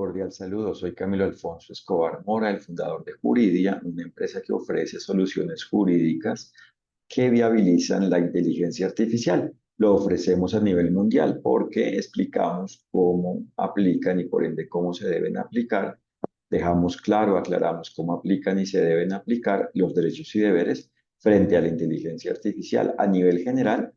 Cordial saludo, soy Camilo Alfonso Escobar Mora, el fundador de Juridia, una empresa que ofrece soluciones jurídicas que viabilizan la inteligencia artificial. Lo ofrecemos a nivel mundial porque explicamos cómo aplican y por ende cómo se deben aplicar. Dejamos claro, aclaramos cómo aplican y se deben aplicar los derechos y deberes frente a la inteligencia artificial a nivel general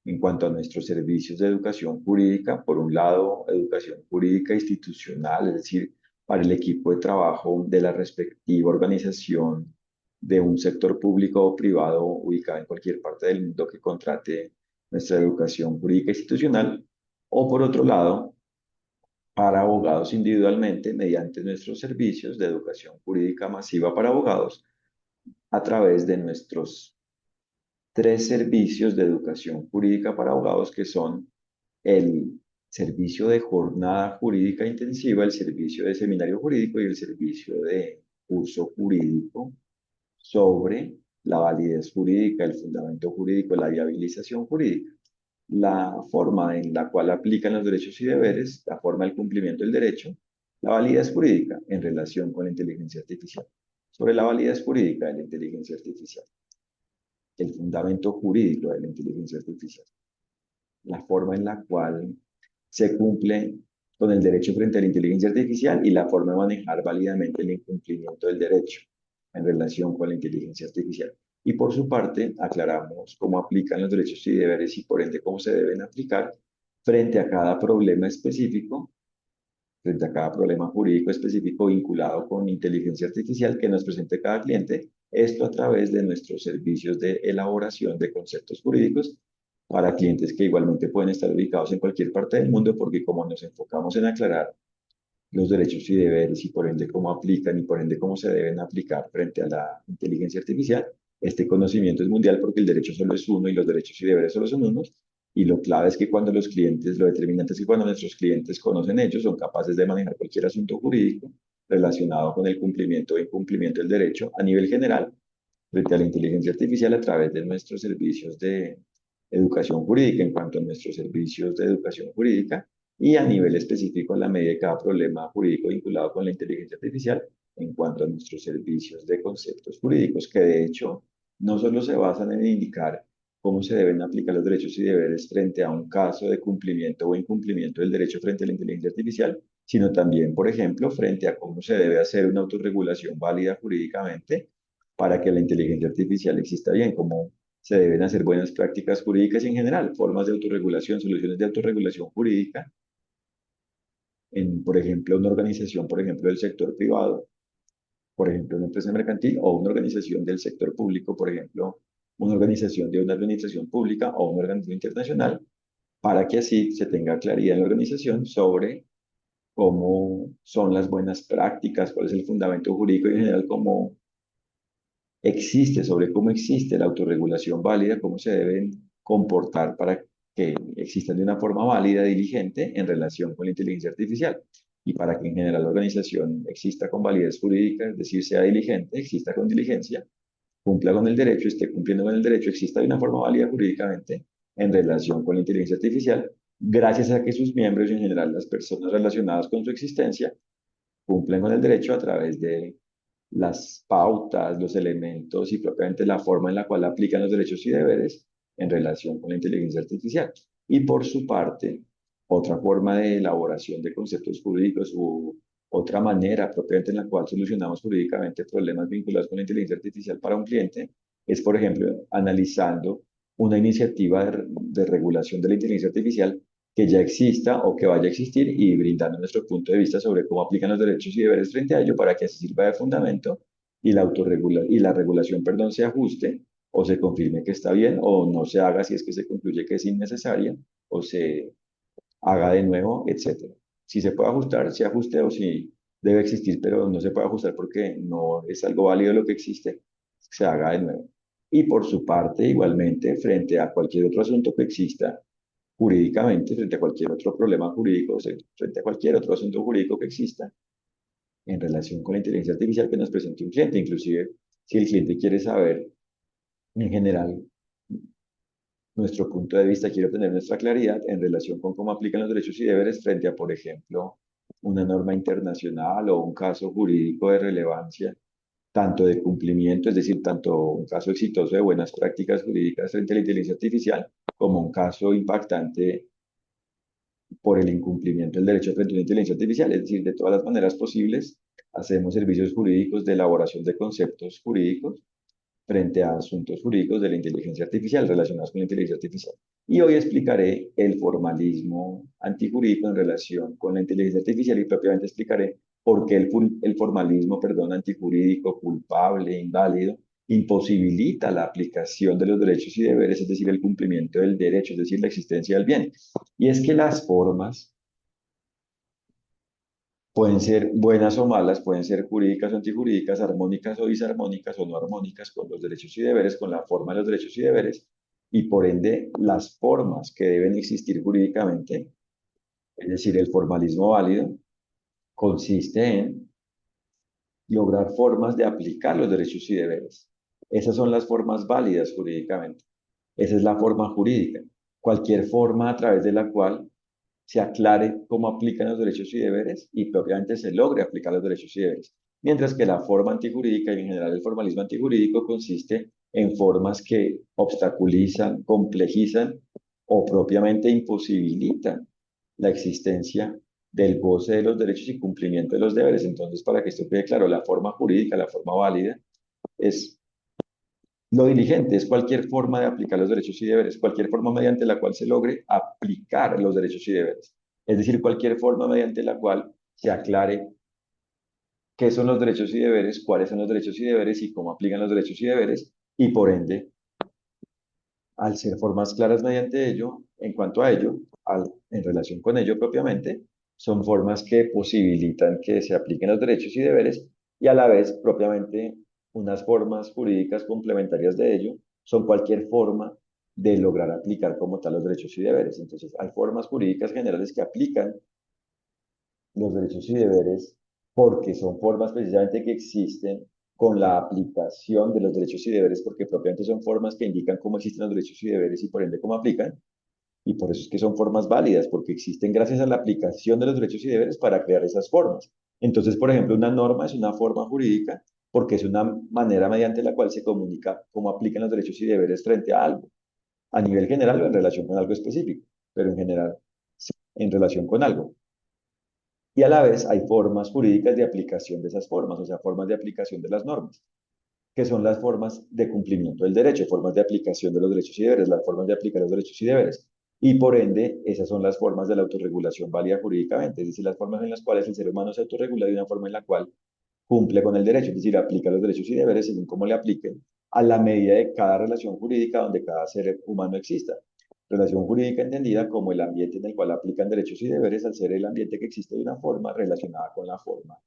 en cuanto a nuestros servicios de educación jurídica. Por un lado, educación jurídica institucional, es decir, para el equipo de trabajo de la respectiva organización de un sector público o privado ubicado en cualquier parte del mundo que contrate nuestra educación jurídica institucional, o por otro lado, para abogados individualmente mediante nuestros servicios de educación jurídica masiva para abogados a través de nuestros tres servicios de educación jurídica para abogados que son el servicio de jornada jurídica intensiva, el servicio de seminario jurídico y el servicio de curso jurídico sobre la validez jurídica, el fundamento jurídico, la viabilización jurídica, la forma en la cual aplican los derechos y deberes, la forma del cumplimiento del derecho, la validez jurídica en relación con la inteligencia artificial. Sobre la validez jurídica de la inteligencia artificial, el fundamento jurídico de la inteligencia artificial, la forma en la cual se cumple con el derecho frente a la inteligencia artificial y la forma de manejar válidamente el incumplimiento del derecho en relación con la inteligencia artificial. Y por su parte, aclaramos cómo aplican los derechos y deberes y por ende cómo se deben aplicar frente a cada problema específico, frente a cada problema jurídico específico vinculado con inteligencia artificial que nos presente cada cliente, esto a través de nuestros servicios de elaboración de conceptos jurídicos para clientes que igualmente pueden estar ubicados en cualquier parte del mundo, porque como nos enfocamos en aclarar los derechos y deberes y por ende cómo aplican y por ende cómo se deben aplicar frente a la inteligencia artificial, este conocimiento es mundial porque el derecho solo es uno y los derechos y deberes solo son unos. Y lo clave es que cuando los clientes, lo determinante es que cuando nuestros clientes conocen ellos, son capaces de manejar cualquier asunto jurídico relacionado con el cumplimiento o incumplimiento del derecho a nivel general frente a la inteligencia artificial a través de nuestros servicios de educación jurídica en cuanto a nuestros servicios de educación jurídica y a nivel específico en la medida de cada problema jurídico vinculado con la inteligencia artificial en cuanto a nuestros servicios de conceptos jurídicos, que de hecho no solo se basan en indicar cómo se deben aplicar los derechos y deberes frente a un caso de cumplimiento o incumplimiento del derecho frente a la inteligencia artificial, sino también, por ejemplo, frente a cómo se debe hacer una autorregulación válida jurídicamente para que la inteligencia artificial exista bien, cómo se deben hacer buenas prácticas jurídicas y en general, formas de autorregulación, soluciones de autorregulación jurídica en, por ejemplo, una organización, por ejemplo, del sector privado, por ejemplo, una empresa mercantil o una organización del sector público, por ejemplo, una organización de una administración pública o una organización internacional, para que así se tenga claridad en la organización sobre cómo son las buenas prácticas, cuál es el fundamento jurídico y en general cómo existe, sobre cómo existe la autorregulación válida, cómo se deben comportar para que existan de una forma válida, diligente en relación con la inteligencia artificial y para que en general la organización exista con validez jurídica, es decir, sea diligente, exista con diligencia, cumpla con el derecho, esté cumpliendo con el derecho, exista de una forma válida jurídicamente en relación con la inteligencia artificial, gracias a que sus miembros y en general las personas relacionadas con su existencia cumplen con el derecho a través de las pautas, los elementos y propiamente la forma en la cual aplican los derechos y deberes en relación con la inteligencia artificial. Y por su parte, otra forma de elaboración de conceptos jurídicos u otra manera propiamente en la cual solucionamos jurídicamente problemas vinculados con la inteligencia artificial para un cliente es, por ejemplo, analizando una iniciativa de regulación de la inteligencia artificial que ya exista o que vaya a existir y brindando nuestro punto de vista sobre cómo aplican los derechos y deberes frente a ello para que así sirva de fundamento y la regulación, perdón, se ajuste o se confirme que está bien o no se haga si es que se concluye que es innecesaria o se haga de nuevo, etcétera. Si se puede ajustar, se ajuste o si debe existir, pero no se puede ajustar porque no es algo válido lo que existe, se haga de nuevo. Y por su parte, igualmente, frente a cualquier otro asunto que exista, jurídicamente, frente a cualquier otro problema jurídico, o sea, frente a cualquier otro asunto jurídico que exista en relación con la inteligencia artificial que nos presente un cliente, inclusive si el cliente quiere saber en general nuestro punto de vista, quiere obtener nuestra claridad en relación con cómo aplican los derechos y deberes frente a, por ejemplo, una norma internacional o un caso jurídico de relevancia, tanto de cumplimiento, es decir, tanto un caso exitoso de buenas prácticas jurídicas frente a la inteligencia artificial, como un caso impactante por el incumplimiento del derecho frente a la inteligencia artificial. Es decir, de todas las maneras posibles, hacemos servicios jurídicos de elaboración de conceptos jurídicos frente a asuntos jurídicos de la inteligencia artificial relacionados con la inteligencia artificial. Y hoy explicaré el formalismo antijurídico en relación con la inteligencia artificial y propiamente explicaré por qué el formalismo, perdón, antijurídico, culpable, inválido, imposibilita la aplicación de los derechos y deberes, es decir, el cumplimiento del derecho, es decir, la existencia del bien. Y es que las formas pueden ser buenas o malas, pueden ser jurídicas o antijurídicas, armónicas o disarmónicas o no armónicas con los derechos y deberes, con la forma de los derechos y deberes, y por ende las formas que deben existir jurídicamente, es decir, el formalismo válido, consiste en lograr formas de aplicar los derechos y deberes. Esas son las formas válidas jurídicamente. Esa es la forma jurídica. Cualquier forma a través de la cual se aclare cómo aplican los derechos y deberes y propiamente se logre aplicar los derechos y deberes. Mientras que la forma antijurídica y en general el formalismo antijurídico consiste en formas que obstaculizan, complejizan o propiamente imposibilitan la existencia del goce de los derechos y cumplimiento de los deberes. Entonces, para que esto quede claro, la forma jurídica, la forma válida, es lo diligente, es cualquier forma de aplicar los derechos y deberes, cualquier forma mediante la cual se logre aplicar los derechos y deberes. Es decir, cualquier forma mediante la cual se aclare qué son los derechos y deberes, cuáles son los derechos y deberes y cómo aplican los derechos y deberes, y por ende, al ser formas claras mediante ello, en cuanto a ello, en relación con ello propiamente, son formas que posibilitan que se apliquen los derechos y deberes y a la vez propiamente unas formas jurídicas complementarias de ello son cualquier forma de lograr aplicar como tal los derechos y deberes. Entonces, hay formas jurídicas generales que aplican los derechos y deberes porque son formas precisamente que existen con la aplicación de los derechos y deberes, porque propiamente son formas que indican cómo existen los derechos y deberes y por ende cómo aplican, y por eso es que son formas válidas, porque existen gracias a la aplicación de los derechos y deberes para crear esas formas. Entonces, por ejemplo, una norma es una forma jurídica porque es una manera mediante la cual se comunica cómo aplican los derechos y deberes frente a algo, a nivel general o en relación con algo específico, pero en general en relación con algo. Y a la vez hay formas jurídicas de aplicación de esas formas, o sea, formas de aplicación de las normas, que son las formas de cumplimiento del derecho, formas de aplicación de los derechos y deberes, las formas de aplicar los derechos y deberes. Y por ende, esas son las formas de la autorregulación válida jurídicamente, es decir, las formas en las cuales el ser humano se autorregula de una forma en la cual cumple con el derecho, es decir, aplica los derechos y deberes según cómo le apliquen, a la medida de cada relación jurídica donde cada ser humano exista. Relación jurídica entendida como el ambiente en el cual aplican derechos y deberes al ser el ambiente que existe de una forma relacionada con la forma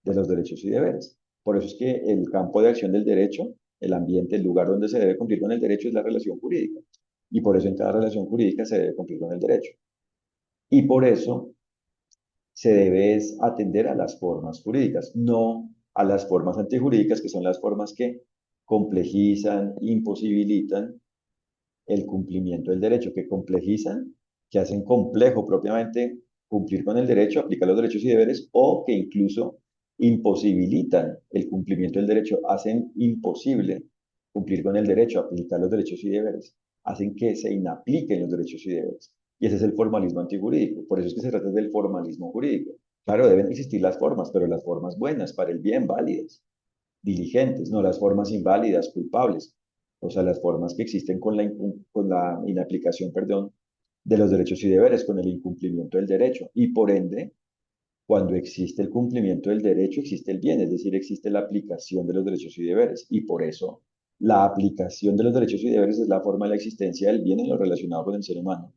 de los derechos y deberes. Por eso es que el campo de acción del derecho, el ambiente, el lugar donde se debe cumplir con el derecho es la relación jurídica. Y por eso en cada relación jurídica se debe cumplir con el derecho. Y por eso se debe es atender a las formas jurídicas, no a las formas antijurídicas, que son las formas que complejizan, imposibilitan el cumplimiento del derecho, que complejizan, que hacen complejo propiamente cumplir con el derecho, aplicar los derechos y deberes, o que incluso imposibilitan el cumplimiento del derecho, hacen imposible cumplir con el derecho, aplicar los derechos y deberes, hacen que se inapliquen los derechos y deberes. Y ese es el formalismo antijurídico. Por eso es que se trata del formalismo jurídico. Claro, deben existir las formas, pero las formas buenas, para el bien, válidas, diligentes, no las formas inválidas, culpables. O sea, las formas que existen con la inaplicación, perdón, de los derechos y deberes, con el incumplimiento del derecho. Y por ende, cuando existe el cumplimiento del derecho, existe el bien, es decir, existe la aplicación de los derechos y deberes. Y por eso, la aplicación de los derechos y deberes es la forma de la existencia del bien en lo relacionado con el ser humano,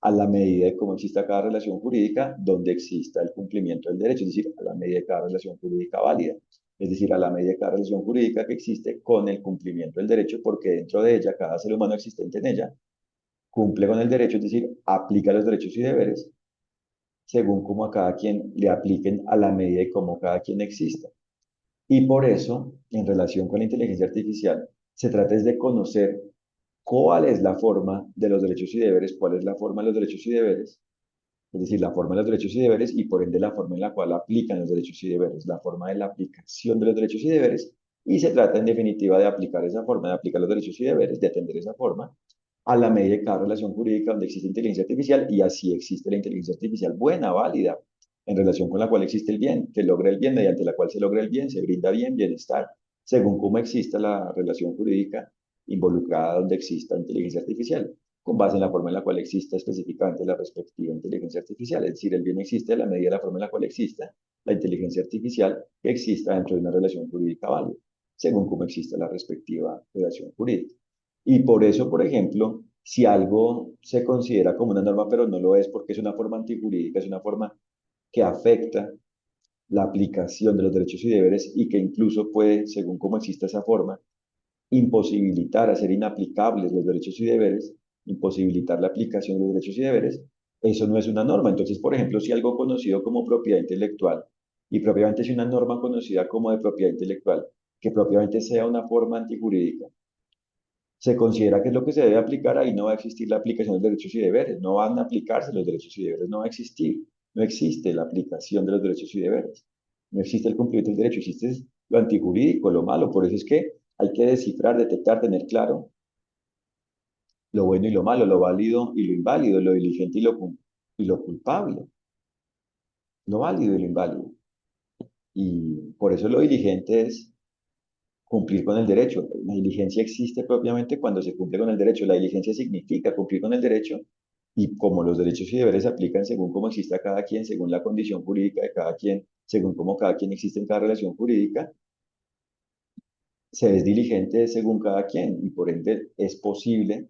a la medida de cómo exista cada relación jurídica donde exista el cumplimiento del derecho, es decir, a la medida de cada relación jurídica válida, es decir, a la medida de cada relación jurídica que existe con el cumplimiento del derecho, porque dentro de ella, cada ser humano existente en ella cumple con el derecho, es decir, aplica los derechos y deberes según como a cada quien le apliquen a la medida de cómo cada quien exista. Y por eso, en relación con la inteligencia artificial, se trata es de conocer cuál es la forma de los derechos y deberes, cuál es la forma de los derechos y deberes, es decir, la forma de los derechos y deberes y por ende la forma en la cual aplican los derechos y deberes, la forma de la aplicación de los derechos y deberes, y se trata en definitiva de aplicar esa forma, de aplicar los derechos y deberes, de atender esa forma a la medida de cada relación jurídica donde existe inteligencia artificial y así existe la inteligencia artificial buena, válida, en relación con la cual existe el bien, que logra el bien, mediante la cual se logra el bien, se brinda bien, bienestar, según cómo exista la relación jurídica involucrada donde exista inteligencia artificial, con base en la forma en la cual exista específicamente la respectiva inteligencia artificial. Es decir, el bien existe a la medida de la forma en la cual exista la inteligencia artificial que exista dentro de una relación jurídica válida, según cómo exista la respectiva relación jurídica. Y por eso, por ejemplo, si algo se considera como una norma, pero no lo es porque es una forma antijurídica, es una forma que afecta la aplicación de los derechos y deberes y que incluso puede, según cómo exista esa forma, imposibilitar, hacer inaplicables los derechos y deberes, imposibilitar la aplicación de los derechos y deberes, eso no es una norma. Entonces, por ejemplo, si algo conocido como propiedad intelectual, y propiamente si una norma conocida como de propiedad intelectual, que propiamente sea una forma antijurídica, se considera que es lo que se debe aplicar, ahí no va a existir la aplicación de derechos y deberes, no van a aplicarse los derechos y deberes, no va a existir, no existe la aplicación de los derechos y deberes, no existe el cumplimiento del derecho, existe lo antijurídico, lo malo, por eso es que hay que descifrar, detectar, tener claro lo bueno y lo malo, lo válido y lo inválido, lo diligente y lo culpable, lo válido y lo inválido. Y por eso lo diligente es cumplir con el derecho. La diligencia existe propiamente cuando se cumple con el derecho. La diligencia significa cumplir con el derecho y como los derechos y deberes se aplican según cómo exista cada quien, según la condición jurídica de cada quien, según cómo cada quien existe en cada relación jurídica, se es diligente según cada quien y por ende es posible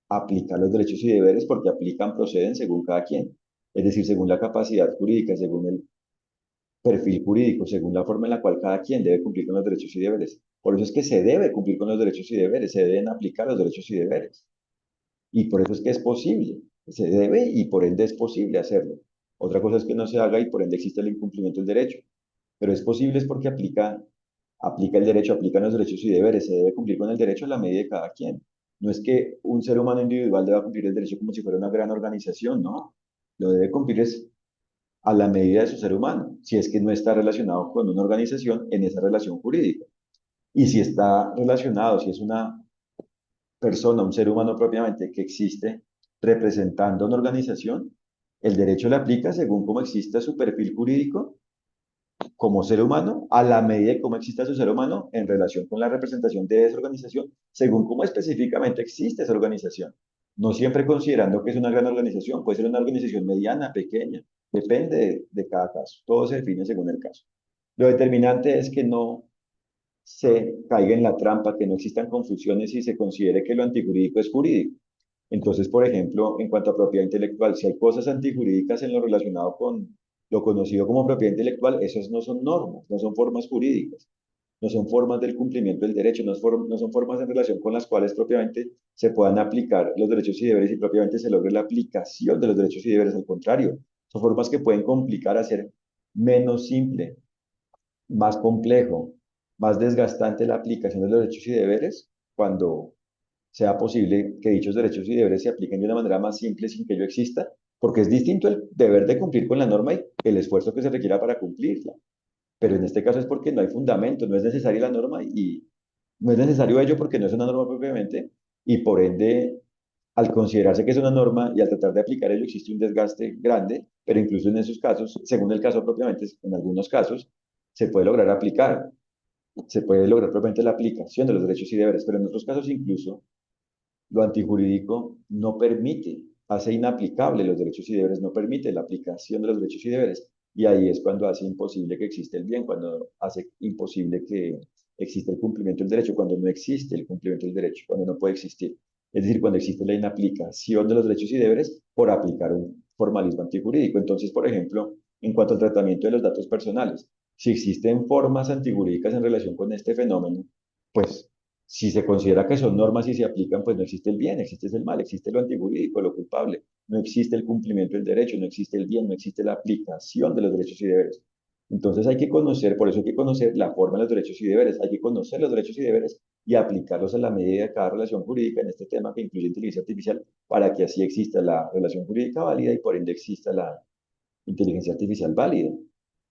aplicar los derechos y deberes porque aplican, proceden según cada quien. Es decir, según la capacidad jurídica, según el perfil jurídico, según la forma en la cual cada quien debe cumplir con los derechos y deberes. Por eso es que se debe cumplir con los derechos y deberes, se deben aplicar los derechos y deberes. Y por eso es que es posible, se debe y por ende es posible hacerlo. Otra cosa es que no se haga y por ende existe el incumplimiento del derecho. Pero es posible es porque aplica el derecho, aplican los derechos y deberes, se debe cumplir con el derecho a la medida de cada quien. No es que un ser humano individual deba cumplir el derecho como si fuera una gran organización, no. Lo debe cumplir es a la medida de su ser humano, si es que no está relacionado con una organización en esa relación jurídica. Y si está relacionado, si es una persona, un ser humano propiamente que existe representando una organización, el derecho le aplica según cómo exista su perfil jurídico como ser humano, a la medida de cómo exista su ser humano en relación con la representación de esa organización, según cómo específicamente existe esa organización. No siempre considerando que es una gran organización, puede ser una organización mediana, pequeña, depende de cada caso. Todo se define según el caso. Lo determinante es que no se caiga en la trampa, que no existan confusiones y se considere que lo antijurídico es jurídico. Entonces, por ejemplo, en cuanto a propiedad intelectual, si hay cosas antijurídicas en lo relacionado con lo conocido como propiedad intelectual, esas no son normas, no son formas jurídicas, no son formas del cumplimiento del derecho, no son formas en relación con las cuales propiamente se puedan aplicar los derechos y deberes y propiamente se logre la aplicación de los derechos y deberes. Al contrario, son formas que pueden complicar, hacer menos simple, más complejo, más desgastante la aplicación de los derechos y deberes cuando sea posible que dichos derechos y deberes se apliquen de una manera más simple sin que ello exista, porque es distinto el deber de cumplir con la norma y el esfuerzo que se requiera para cumplirla. Pero en este caso es porque no hay fundamento, no es necesaria la norma y no es necesario ello porque no es una norma propiamente y por ende, al considerarse que es una norma y al tratar de aplicar ello existe un desgaste grande, pero incluso en esos casos, según el caso propiamente, en algunos casos, se puede lograr aplicar, se puede lograr propiamente la aplicación de los derechos y deberes, pero en otros casos incluso lo antijurídico no permite, hace inaplicable los derechos y deberes, no permite la aplicación de los derechos y deberes. Y ahí es cuando hace imposible que exista el bien, cuando hace imposible que exista el cumplimiento del derecho, cuando no existe el cumplimiento del derecho, cuando no puede existir. Es decir, cuando existe la inaplicación de los derechos y deberes por aplicar un formalismo antijurídico. Entonces, por ejemplo, en cuanto al tratamiento de los datos personales, si existen formas antijurídicas en relación con este fenómeno, pues si se considera que son normas y se aplican, pues no existe el bien, existe el mal, existe lo antijurídico, lo culpable, no existe el cumplimiento del derecho, no existe el bien, no existe la aplicación de los derechos y deberes. Entonces hay que conocer, por eso hay que conocer la forma de los derechos y deberes, hay que conocer los derechos y deberes y aplicarlos a la medida de cada relación jurídica en este tema que incluye inteligencia artificial para que así exista la relación jurídica válida y por ende exista la inteligencia artificial válida.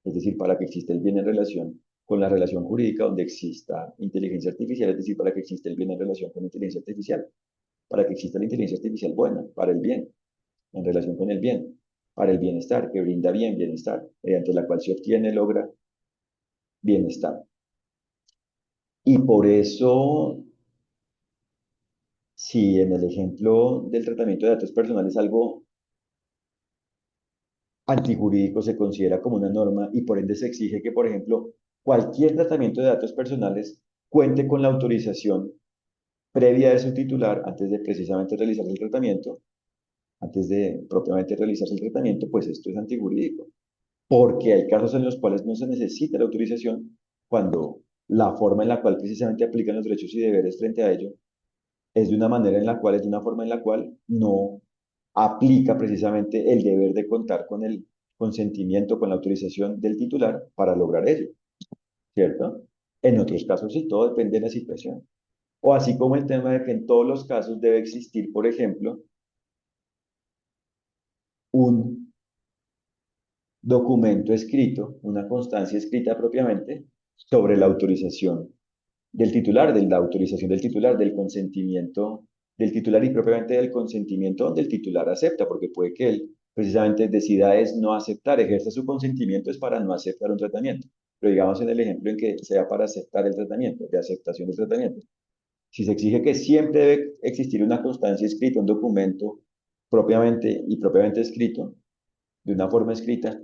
Es decir, para que exista el bien en relación con la relación jurídica donde exista inteligencia artificial, es decir, para que exista el bien en relación con inteligencia artificial, para que exista la inteligencia artificial buena, para el bien, en relación con el bien, para el bienestar, que brinda bienestar, mediante la cual se obtiene, logra bienestar. Y por eso, si en el ejemplo del tratamiento de datos personales algo antijurídico se considera como una norma y por ende se exige que, por ejemplo, cualquier tratamiento de datos personales cuente con la autorización previa de su titular antes de precisamente realizar el tratamiento, antes de propiamente realizarse el tratamiento, pues esto es antijurídico, porque hay casos en los cuales no se necesita la autorización cuando la forma en la cual precisamente aplican los derechos y deberes frente a ello es de una manera en la cual, es de una forma en la cual no aplica precisamente el deber de contar con el consentimiento, con la autorización del titular para lograr ello, ¿cierto? En otros casos sí, todo depende de la situación. O así como el tema de que en todos los casos debe existir, por ejemplo, un documento escrito, una constancia escrita propiamente sobre la autorización del titular, de la autorización del titular, del consentimiento del titular y propiamente del consentimiento donde el titular acepta, porque puede que él precisamente decida es no aceptar, ejerza su consentimiento es para no aceptar un tratamiento. Pero digamos en el ejemplo en que sea para aceptar el tratamiento, de aceptación del tratamiento. Si se exige que siempre debe existir una constancia escrita, un documento propiamente escrito, de una forma escrita,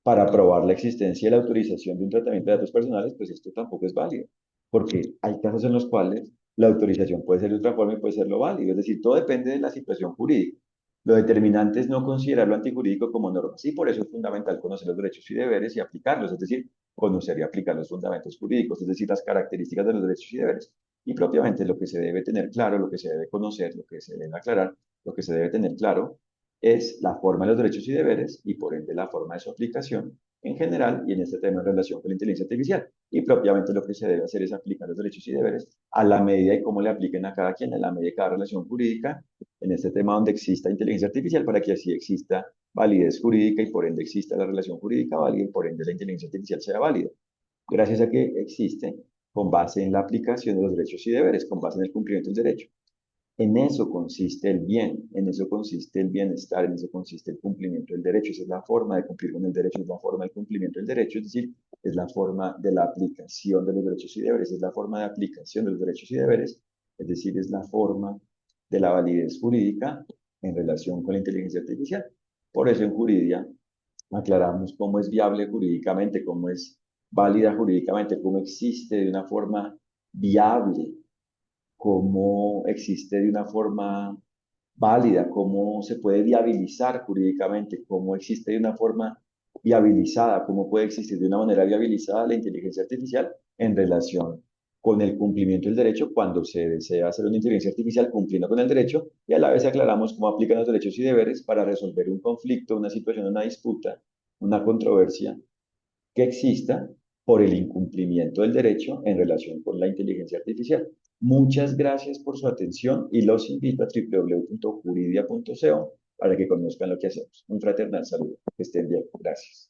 para probar la existencia y la autorización de un tratamiento de datos personales, pues esto tampoco es válido, porque hay casos en los cuales la autorización puede ser de otra forma y puede ser lo válido, es decir, todo depende de la situación jurídica. Lo determinante es no considerar lo antijurídico como norma. Sí, por eso es fundamental conocer los derechos y deberes y aplicarlos, es decir, conocer y aplicar los fundamentos jurídicos, es decir, las características de los derechos y deberes. Y propiamente lo que se debe tener claro, lo que se debe conocer, lo que se debe aclarar, lo que se debe tener claro es la forma de los derechos y deberes y por ende la forma de su aplicación en general y en este tema en relación con la inteligencia artificial. Y propiamente lo que se debe hacer es aplicar los derechos y deberes a la medida y cómo le apliquen a cada quien, a la medida de cada relación jurídica, en este tema donde exista inteligencia artificial para que así exista validez jurídica y por ende exista la relación jurídica válida y por ende la inteligencia artificial sea válida. Gracias a que existe con base en la aplicación de los derechos y deberes, con base en el cumplimiento del derecho. En eso consiste el bien, en eso consiste el bienestar, en eso consiste el cumplimiento del derecho. Esa es la forma de cumplir con el derecho, es la forma del cumplimiento del derecho, es decir, es la forma de la aplicación de los derechos y deberes, es la forma de aplicación de los derechos y deberes, es decir, es la forma de la validez jurídica en relación con la inteligencia artificial. Por eso en Juridia aclaramos cómo es viable jurídicamente, cómo es válida jurídicamente, cómo existe de una forma viable, cómo existe de una forma válida, cómo se puede viabilizar jurídicamente, cómo existe de una forma viabilizada, cómo puede existir de una manera viabilizada la inteligencia artificial en relación con el cumplimiento del derecho cuando se desea hacer una inteligencia artificial cumpliendo con el derecho y a la vez aclaramos cómo aplican los derechos y deberes para resolver un conflicto, una situación, una disputa, una controversia que exista por el incumplimiento del derecho en relación con la inteligencia artificial. Muchas gracias por su atención y los invito a www.juridia.co para que conozcan lo que hacemos. Un fraternal saludo. Que estén bien. Gracias.